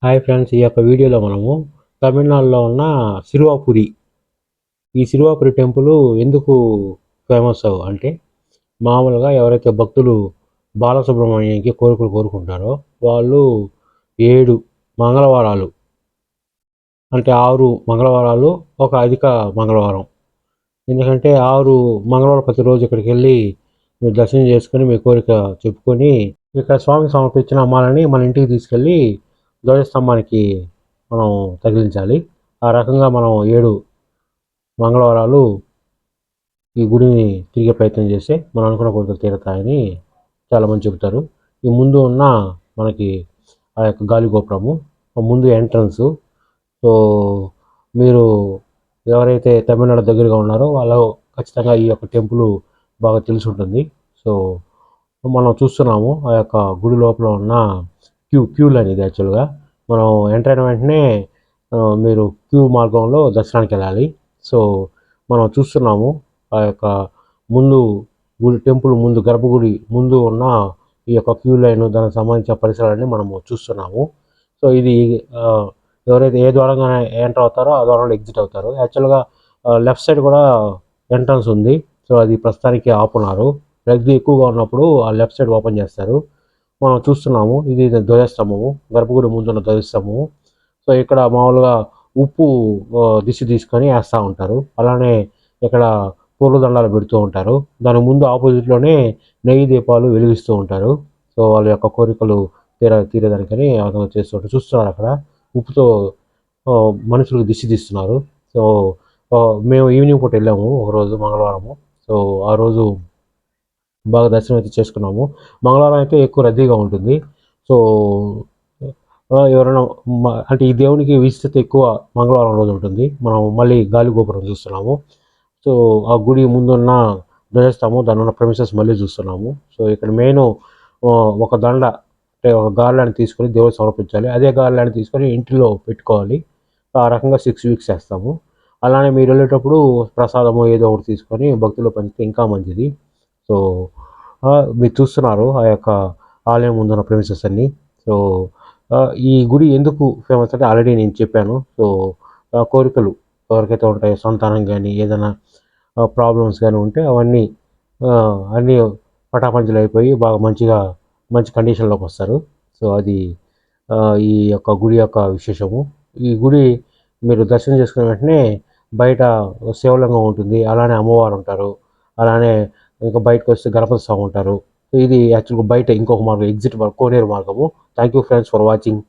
Hi friends, ఈ యొక్క వీడియోలో మనము తమిళనాడులో ఉన్న సిరువాపురి ఈ సిరువాపురి టెంపుల్ ఎందుకు ఫేమస్ అంటే మామూలుగా ఎవరైతే భక్తులు బాలసుబ్రహ్మణ్యంకి కోరికలు కోరుకుంటారో వాళ్ళు 7 మంగళవారాలు అంటే 6 మంగళవారాలు ఒక అధిక మంగళవారం, ఎందుకంటే 6 మంగళవారం ప్రతిరోజు ఇక్కడికి వెళ్ళి మీరు దర్శనం చేసుకొని మీ కోరిక చెప్పుకొని ఇక్కడ స్వామికి సమర్పించిన అమ్మాలని మన ఇంటికి తీసుకెళ్ళి ధ్వజస్తంభానికి మనం తగిలించాలి. ఆ రకంగా మనం 7 మంగళవారాలు ఈ గుడిని తిరిగే ప్రయత్నం చేస్తే మనం అనుకున్న కోరికలు తీరతాయని చాలామంది చెబుతారు. ఈ ముందు ఉన్న మనకి ఆ యొక్క గాలి గోపురము, ముందు ఎంట్రన్స్. సో మీరు ఎవరైతే తమిళనాడు దగ్గరగా ఉన్నారో వాళ్ళు ఖచ్చితంగా ఈ యొక్క టెంపుల్ బాగా తెలిసి ఉంటుంది. సో మనం చూస్తున్నాము ఆ యొక్క గుడి లోపల ఉన్న క్యూ లైన్ ఇది. యాక్చువల్గా మనం ఎంటర్ అయిన వెంటనే మీరు క్యూ మార్గంలో దర్శనానికి వెళ్ళాలి. సో మనం చూస్తున్నాము ఆ యొక్క ముందు గుడి టెంపుల్ ముందు గర్భగుడి ముందు ఉన్న ఈ యొక్క క్యూ లైన్, దానికి సంబంధించిన పరిసరాలన్నీ మనము చూస్తున్నాము. సో ఇది ఎవరైతే ఏ ద్వారంగా ఎంటర్ అవుతారో ఆ ద్వారంలో ఎగ్జిట్ అవుతారు. యాక్చువల్గా లెఫ్ట్ సైడ్ కూడా ఎంట్రన్స్ ఉంది. సో అది ప్రస్తుతానికి ఆపున్నారు. రద్దీ ఎక్కువగా ఉన్నప్పుడు ఆ లెఫ్ట్ సైడ్ ఓపెన్ చేస్తారు. మనం చూస్తున్నాము ఇది ధ్వజస్తంభము, గర్భగుడి ముందున్న ధ్వజస్తంభము. సో ఇక్కడ మామూలుగా ఉప్పు దిష్టి తీసుకొని వేస్తూ ఉంటారు. అలానే ఇక్కడ పూలదండాలు పెడుతూ ఉంటారు. దాని ముందు ఆపోజిట్లోనే నెయ్యి దీపాలు వెలిగిస్తూ ఉంటారు. సో వాళ్ళ యొక్క కోరికలు తీరేదానికని అతను చేస్తుంటారు. చూస్తున్నారు అక్కడ ఉప్పుతో మనుషులకు దిష్టి తీస్తున్నారు. సో మేము ఈవినింగ్ పూట వెళ్ళాము ఒకరోజు మంగళవారము. సో ఆ రోజు బాగా దర్శనం అయితే చేసుకున్నాము. మంగళవారం అయితే ఎక్కువ రద్దీగా ఉంటుంది. సో ఎవరైనా అంటే ఈ దేవునికి విశిష్టత ఎక్కువ మంగళవారం రోజు ఉంటుంది. మనం మళ్ళీ గాలి గోపురం చూస్తున్నాము. సో ఆ గుడి ముందున్న ధ్వజస్తంభం, దాని ఉన్న ప్రెమిసెస్ మళ్ళీ చూస్తున్నాము. సో ఇక్కడ మెయిన్ ఒక దండ అంటే ఒక గార్లాండ్ తీసుకొని దేవుడు సమర్పించాలి. అదే గార్లాండ్ తీసుకొని ఇంటిలో పెట్టుకోవాలి. ఆ రకంగా 6 వీక్స్ చేస్తాము. అలానే మీరు వెళ్ళేటప్పుడు ప్రసాదము ఏదో ఒకటి తీసుకొని భక్తులు పంచితే ఇంకా మంచిది. సో మీరు చూస్తున్నారు ఆ యొక్క ఆలయం ముందున్న ప్రెమిసెస్ అన్నీ. సో ఈ గుడి ఎందుకు ఫేమస్ అంటే ఆల్రెడీ నేను చెప్పాను. సో కోరికలు ఎవరికైతే ఉంటాయో, సంతానం కానీ ఏదైనా ప్రాబ్లమ్స్ కానీ ఉంటే అవన్నీ అన్నీ పటాపంచలు అయిపోయి బాగా మంచి కండిషన్లోకి వస్తారు. సో అది ఈ యొక్క గుడి యొక్క విశేషము. ఈ గుడి మీరు దర్శనం చేసుకున్న వెంటనే బయట శివలింగం ఉంటుంది, అలానే అమ్మవారు ఉంటారు, అలానే ఇంకా బయటకు వస్తే గణపతి స్వామి ఉంటారు. ఇది యాక్చువల్గా బయట ఇంకొక మార్గం, ఎగ్జిట్ కోనేరు మార్గము. Thank you friends for watching.